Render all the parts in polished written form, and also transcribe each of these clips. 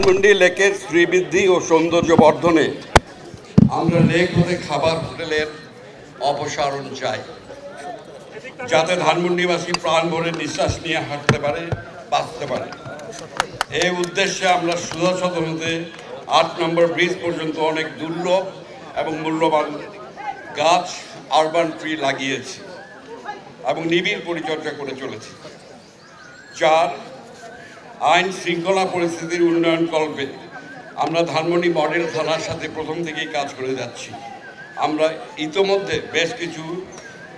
ধানমন্ডি লেকের শ্রীবৃদ্ধি ও সৌন্দর্য বর্ধনে আমরা লেক হতে খাবার হোটেলের অপসারণ চাই, যাতে ধানমন্ডিবাসী প্রাণ ভরে নিঃশ্বাস নিয়ে হাঁটতে পারে, বাঁচতে পারে। এই উদ্দেশ্যে আমরা সুধা সদন হতে ৮ নম্বর ব্রিজ পর্যন্ত অনেক দুর্লভ এবং মূল্যবান গাছ, আরবান ট্রি লাগিয়েছি এবং নিবিড় পরিচর্যা করে চলেছি। ৪, আইন শৃঙ্খলা পরিস্থিতির উন্নয়ন কল্পে আমরা ধানমন্ডি মডেল থানার সাথে প্রথম থেকেই কাজ করে যাচ্ছি। আমরা ইতোমধ্যে বেশ কিছু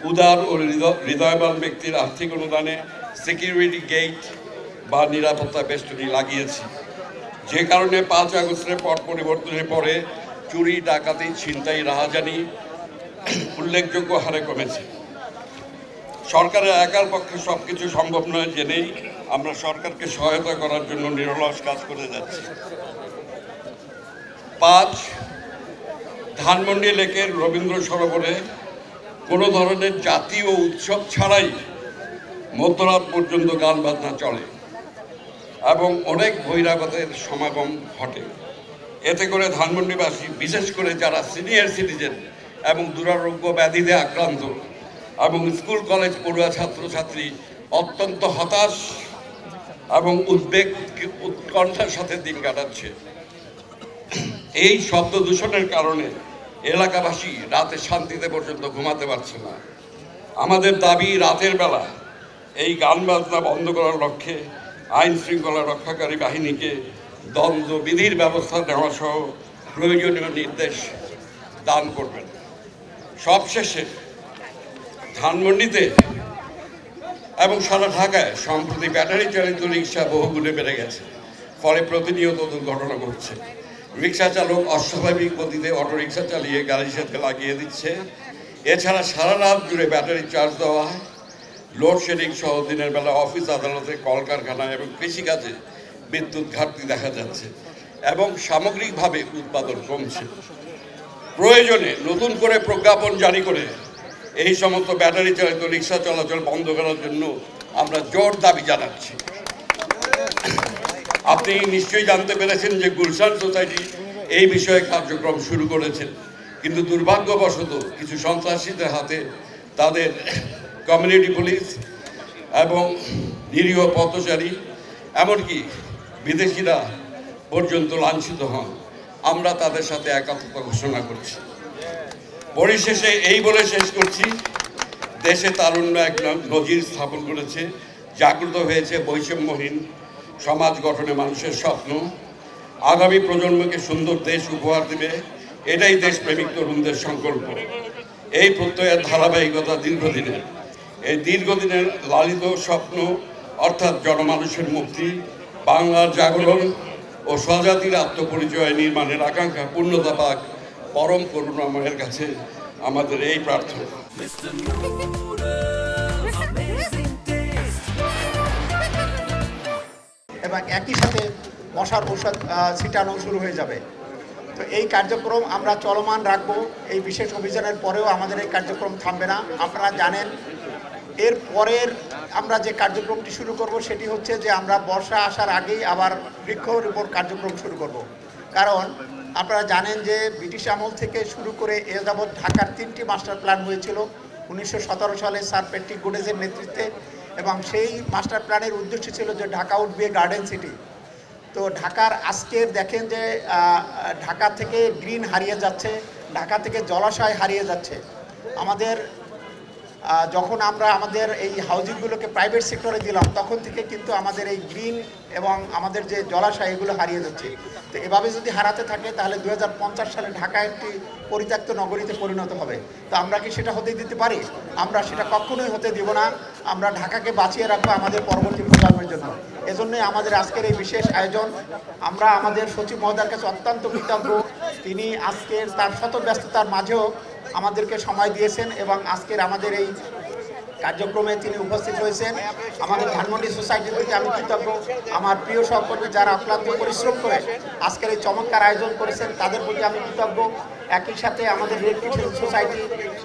উদার ও হৃদয়বান ব্যক্তির আর্থিক অনুদানে সিকিউরিটি গেট বা নিরাপত্তা বেষ্টনী লাগিয়েছি, যে কারণে ৫ আগস্টের পট পরিবর্তনের পরে চুরি, ডাকাতি, ছিনতাই, রাহাজানি উল্লেখযোগ্য হারে কমেছে। সরকারের একার পক্ষে সব কিছু সম্ভব নয় জেনেই আমরা সরকারকে সহায়তা করার জন্য নিরলস কাজ করে যাচ্ছি। ৫, ধানমন্ডি লেকের রবীন্দ্র সরোবরে কোনো ধরনের জাতীয় উৎসব ছাড়াই মধ্যরাত পর্যন্ত গান বাজনা চলে এবং অনেক বহিরাগতের সমাগম ঘটে। এতে করে ধানমন্ডিবাসী, বিশেষ করে যারা সিনিয়র সিটিজেন এবং দুরারোগ্য ব্যাধিতে আক্রান্ত এবং স্কুল কলেজ পড়ুয়া ছাত্রছাত্রী অত্যন্ত হতাশ এবং উৎকণ্ঠার সাথে দিন কাটাচ্ছে। এই শব্দ দূষণের কারণে এলাকাবাসী রাতে শান্তিতে পর্যন্ত ঘুমাতে পারছে না। আমাদের দাবি, রাতের বেলা এই গান বাজনা বন্ধ করার লক্ষ্যে আইন শৃঙ্খলা রক্ষাকারী বাহিনীকে দ্বন্দ্ববিধির ব্যবস্থা নেওয়া সহ প্রয়োজনীয় নির্দেশ দান করবেন। সবশেষে ধানমন্ডিতে এবং সারা ঢাকায় সম্প্রতি ব্যাটারি চালিত রিক্সা বহুগুণে বেড়ে গেছে, ফলে প্রতিনিয়ত দুর্ঘটনা ঘটছে। রিক্সা চালক অস্বাভাবিক গতিতে অটোরিক্সা চালিয়ে গাড়ির সাথে লাগিয়ে দিচ্ছে। এছাড়া সারা রাত জুড়ে ব্যাটারি চার্জ দেওয়া হয়। লোডশেডিং সহ দিনের বেলা অফিস, আদালতে, কলকারখানা এবং কৃষিকাজে বিদ্যুৎ ঘাটতি দেখা যাচ্ছে এবং সামগ্রিকভাবে উৎপাদন কমছে। প্রয়োজনে নতুন করে প্রজ্ঞাপন জারি করে এই সমস্ত ব্যাটারি চালিত রিক্সা চলাচল বন্ধ করার জন্য আমরা জোর দাবি জানাচ্ছি। আপনি নিশ্চয়ই জানতে পেরেছেন যে গুলশান সোসাইটি এই বিষয়ে কার্যক্রম শুরু করেছেন, কিন্তু দুর্ভাগ্যবশত কিছু সন্ত্রাসীদের হাতে তাদের কমিউনিটি পুলিশ এবং নিরীহ পথচারী, এমনকি বিদেশিরা পর্যন্ত লাঞ্ছিত হন। আমরা তাদের সাথে একাত্মতা ঘোষণা করছি। পরিশেষে এই বলে শেষ করছি, দেশে তারুণ্য এক নজির স্থাপন করেছে, জাগ্রত হয়েছে বৈষম্যহীন সমাজ গঠনে মানুষের স্বপ্ন। আগামী প্রজন্মকে সুন্দর দেশ উপহার দেবে, এটাই দেশপ্রেমিক তরুণদের সংকল্প। এই প্রত্যয়ের ধারাবাহিকতা দীর্ঘদিনের। এই দীর্ঘদিনের লালিত স্বপ্ন অর্থাৎ জনমানুষের মুক্তি, বাংলার জাগরণ ও স্বজাতির আত্মপরিচয় নির্মাণের আকাঙ্ক্ষা পূর্ণতা পাক পরম করুণাময়ের কাছে আমাদের এই প্রার্থনা। এবং একই সাথে মশার ঔষধ ছিটানো শুরু হয়ে যাবে। তো এই কার্যক্রম আমরা চলমান রাখবো। এই বিশেষ অভিযানের পরেও আমাদের এই কার্যক্রম থামবে না। আপনারা জানেন, এর পরের আমরা যে কার্যক্রমটি শুরু করব সেটি হচ্ছে যে আমরা বর্ষা আসার আগেই আবার বৃক্ষরোপণ কার্যক্রম শুরু করব। কারণ আপনারা জানেন যে ব্রিটিশ আমল থেকে শুরু করে এ যাবৎ ঢাকার 3টি মাস্টার প্ল্যান হয়েছিল 1917 সালে স্যার প্যাট্রিক গুডেজের নেতৃত্বে, এবং সেই মাস্টার প্ল্যানের উদ্দেশ্য ছিল যে Dhaka would be a garden city. তো ঢাকার আজকের দেখেন যে ঢাকা থেকে গ্রিন হারিয়ে যাচ্ছে, ঢাকা থেকে জলাশয় হারিয়ে যাচ্ছে। আমাদের যখন আমরা আমাদের এই হাউজিংগুলোকে প্রাইভেট সেক্টরে দিলাম, তখন থেকে কিন্তু আমাদের এই গ্রিন এবং আমাদের যে জলাশয় এগুলো হারিয়ে যাচ্ছে। তো এভাবে যদি হারাতে থাকে তাহলে 2050 সালে ঢাকা একটি পরিত্যক্ত নগরীতে পরিণত হবে। তো আমরা কি সেটা হতে দিতে পারি? আমরা সেটা কখনোই হতে দিব না। আমরা ঢাকাকে বাঁচিয়ে রাখবো আমাদের পরবর্তী প্রজন্মের জন্য। এজন্যই আমাদের আজকের এই বিশেষ আয়োজন। আমরা আমাদের সচিব মহোদয়ের কাছে অত্যন্ত কৃতজ্ঞ। তিনি আজকের তার শত ব্যস্ততার মাঝেও আমাদেরকে সময় দিয়েছেন এবং আজকের আমাদের এই কার্যক্রমে তিনি উপস্থিত হয়েছেন। আমাদের ধানমন্ডি সোসাইটির প্রতি আমি কৃতজ্ঞ। আমার প্রিয় সহকর্মী যারা অক্লান্ত পরিশ্রম করে আজকের এই চমৎকার আয়োজন করেছেন তাদের প্রতি আমি কৃতজ্ঞ। একই সাথে আমাদের রেড ক্রিসেন্ট সোসাইটি,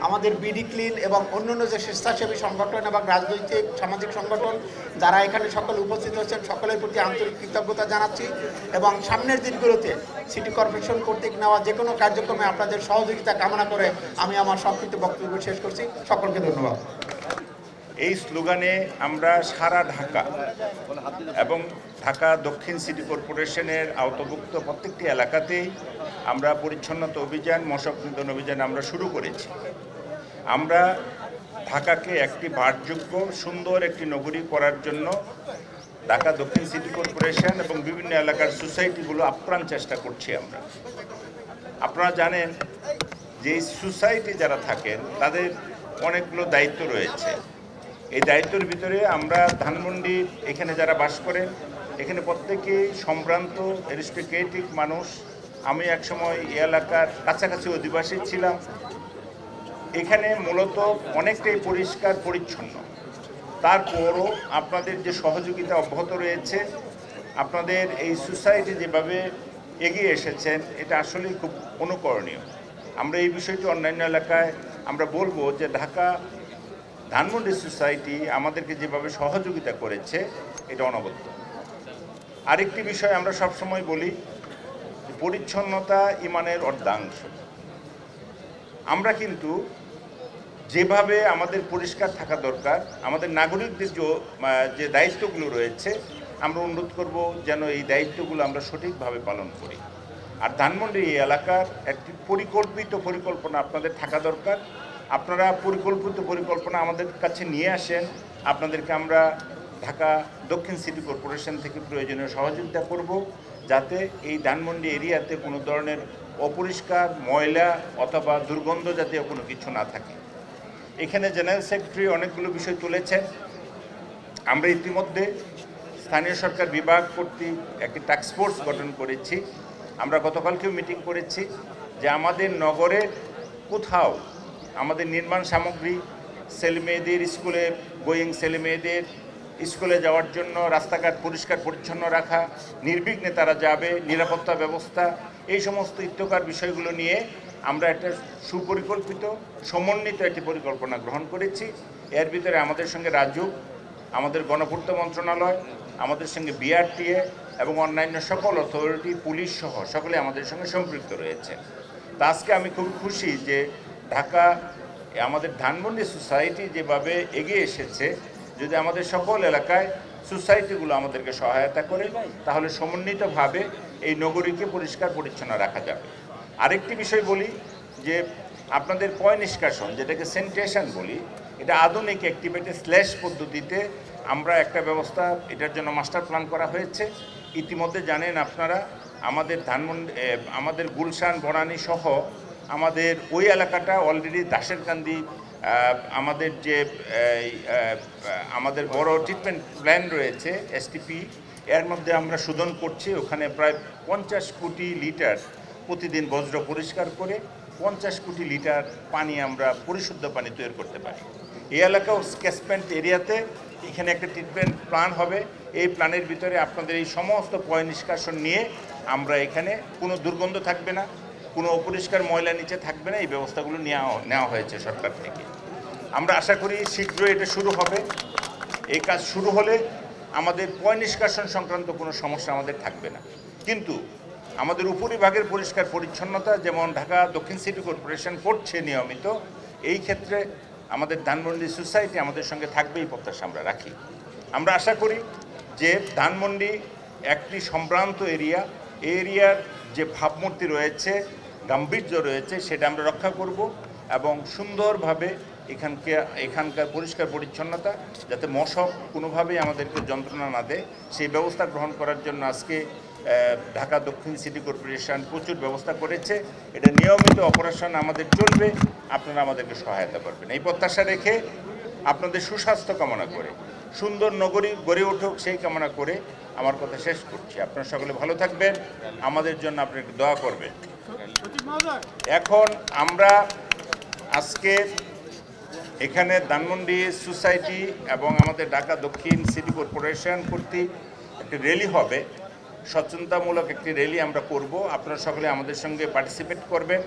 আমাদের বিডি ক্লিন এবং অন্যান্য যে স্বেচ্ছাসেবী সংগঠন এবং রাজনৈতিক সামাজিক সংগঠন যারা এখানে সকলে উপস্থিত হয়েছেন সকলের প্রতি আন্তরিক কৃতজ্ঞতা জানাচ্ছি। এবং সামনের দিনগুলোতে সিটি কর্পোরেশন কর্তৃক নেওয়া যে কোনো কার্যক্রমে আপনাদের সহযোগিতা কামনা করে আমি আমার সংক্ষিপ্ত বক্তব্য শেষ করছি। সকলকে ধন্যবাদ। এই স্লোগানে আমরা সারা ঢাকা এবং ঢাকা দক্ষিণ সিটি কর্পোরেশনের আওতাভুক্ত প্রত্যেকটি এলাকাতেই আমরা পরিচ্ছন্নতা অভিযান, মশক নিধন অভিযান আমরা শুরু করেছি। আমরা ঢাকাকে একটি বাসযোগ্য সুন্দর একটি নগরী করার জন্য ঢাকা দক্ষিণ সিটি কর্পোরেশন এবং বিভিন্ন এলাকার সোসাইটিগুলো আপ্রাণ চেষ্টা করছি আমরা। আপনারা জানেন যে এই সোসাইটি যারা থাকেন তাদের অনেকগুলো দায়িত্ব রয়েছে। এই দায়িত্বের ভিতরে আমরা ধানমন্ডি এখানে যারা বাস করেন এখানে প্রত্যেকেই সম্ভ্রান্ত অ্যারিস্টোক্রেটিক মানুষ। আমি একসময় এই এলাকার কাছাকাছি অধিবাসী ছিলাম। এখানে মূলত অনেকটাই পরিষ্কার পরিচ্ছন্ন। তারপরও আপনাদের যে সহযোগিতা অব্যাহত রয়েছে, আপনাদের এই সোসাইটি যেভাবে এগিয়ে এসেছেন এটা আসলেই খুব অনুকরণীয়। আমরা এই বিষয়টি অন্যান্য এলাকায় আমরা বলবো যে ঢাকা ধানমন্ডি সোসাইটি আমাদেরকে যেভাবে সহযোগিতা করেছে এটা অনবদ্য। আরেকটি বিষয় আমরা সবসময় বলি, পরিচ্ছন্নতা ইমানের অর্ধাংশ। আমরা কিন্তু যেভাবে আমাদের পরিষ্কার থাকা দরকার, আমাদের নাগরিকদের যে দায়িত্বগুলো রয়েছে আমরা অনুরোধ করব যেন এই দায়িত্বগুলো আমরা সঠিকভাবে পালন করি। আর ধানমন্ডি এই এলাকার একটি পরিকল্পনা আপনাদের থাকা দরকার। আপনারা পরিকল্পনা আমাদের কাছে নিয়ে আসেন, আপনাদেরকে আমরা ঢাকা দক্ষিণ সিটি কর্পোরেশন থেকে প্রয়োজনীয় সহযোগিতা করব যাতে এই ধানমন্ডি এরিয়াতে কোনো ধরনের অপরিষ্কার, ময়লা অথবা দুর্গন্ধ জাতীয় কোনো কিছু না থাকে। এখানে জেনারেল সেক্রেটারি অনেকগুলো বিষয় তুলেছেন। আমরা ইতিমধ্যে স্থানীয় সরকার বিভাগ কর্তৃক একটি টাস্ক ফোর্স গঠন করেছি। আমরা গতকালকেও মিটিং করেছি যে আমাদের নগরে কোথাও আমাদের নির্মাণ সামগ্রী, ছেলেমেয়েদের স্কুলে গোয়িং ছেলেমেয়েদের স্কুলে যাওয়ার জন্য রাস্তাঘাট পরিষ্কার পরিচ্ছন্ন রাখা, নির্বিঘ্নে তারা যাবে, নিরাপত্তা ব্যবস্থা, এই সমস্ত ইত্যকার বিষয়গুলো নিয়ে আমরা একটা সুপরিকল্পিত সমন্বিত একটি পরিকল্পনা গ্রহণ করেছি। এর ভিতরে আমাদের সঙ্গে রাজুক, আমাদের গণপূর্ত মন্ত্রণালয়, আমাদের সঙ্গে বিআরটিএ এবং অন্যান্য সকল অথরিটি, পুলিশ সহ সকলে আমাদের সঙ্গে সম্পৃক্ত রয়েছে। তা আজকে আমি খুব খুশি যে ঢাকা আমাদের ধানমন্ডি সোসাইটি যেভাবে এগিয়ে এসেছে। যদি আমাদের সকল এলাকায় সোসাইটিগুলো আমাদেরকে সহায়তা করে তাহলে সমন্বিতভাবে এই নগরীকে পরিষ্কার পরিচ্ছন্ন রাখা যাবে। আরেকটি বিষয় বলি যে আপনাদের পয় নিষ্কাশন, যেটাকে সেনিটেশন বলি, এটা আধুনিক অ্যাক্টিভেটেড স্ল্যাশ পদ্ধতিতে আমরা একটা ব্যবস্থা এটার জন্য মাস্টার প্ল্যান করা হয়েছে। ইতিমধ্যে জানেন আপনারা আমাদের ধানমন্ডি, আমাদের গুলশান, বনানী সহ আমাদের ওই এলাকাটা অলরেডি দাসেরকান্দি, আমাদের যে আমাদের বড় ট্রিটমেন্ট প্ল্যান রয়েছে এসটিপি, এর মধ্যে আমরা শোধন করছি। ওখানে প্রায় 50 কোটি লিটার প্রতিদিন বজ্র পরিষ্কার করে 50 কোটি লিটার পানি আমরা পরিশুদ্ধ পানি তৈরি করতে পারি। এই এলাকাও ক্যাচমেন্ট এরিয়াতে এখানে একটা ট্রিটমেন্ট প্ল্যান হবে। এই প্ল্যানের ভিতরে আপনাদের এই সমস্ত পয় নিষ্কাশন নিয়ে আমরা এখানে কোনো দুর্গন্ধ থাকবে না, কোনো অপরিষ্কার ময়লা নিচে থাকবে না, এই ব্যবস্থাগুলো নেওয়া হয়েছে সরকার থেকে। আমরা আশা করি শীঘ্রই এটা শুরু হবে। এই কাজ শুরু হলে আমাদের পয় নিষ্কাশন সংক্রান্ত কোনো সমস্যা আমাদের থাকবে না। কিন্তু আমাদের উপরিভাগের পরিষ্কার পরিচ্ছন্নতা যেমন ঢাকা দক্ষিণ সিটি কর্পোরেশন করছে নিয়মিত, এই ক্ষেত্রে আমাদের ধানমন্ডি সোসাইটি আমাদের সঙ্গে থাকবে, এই প্রত্যাশা আমরা রাখি। আমরা আশা করি যে ধানমন্ডি একটি সম্ভ্রান্ত এরিয়া, এই এরিয়ার যে ভাবমূর্তি রয়েছে, গাম্ভীর্য রয়েছে, সেটা আমরা রক্ষা করব এবং সুন্দরভাবে এখানকার পরিষ্কার পরিচ্ছন্নতা যাতে মশক কোনোভাবেই আমাদেরকে যন্ত্রণা না দেয় সেই ব্যবস্থা গ্রহণ করার জন্য আজকে ঢাকা দক্ষিণ সিটি কর্পোরেশন প্রচুর ব্যবস্থা করেছে। এটা নিয়মিত অপারেশন আমাদের চলবে, আপনারা আমাদেরকে সহায়তা করবেন এই প্রত্যাশা রেখে আপনাদের সুস্বাস্থ্য কামনা করে সুন্দর নগরী গড়ে উঠুক সেই কামনা করে আমার কথা শেষ করছি। আপনারা সকলে ভালো থাকবেন, আমাদের জন্য আপনি একটু দোয়া করবেন। এখন আমরা আজকে এখানে ধানমন্ডি সোসাইটি এবং আমাদের ঢাকা দক্ষিণ সিটি কর্পোরেশন কর্তৃক একটি র্যালি হবে, সচেতনতামূলক একটি র্যালি আমরা করব। আপনারা সকলে আমাদের সঙ্গে পার্টিসিপেট করবেন।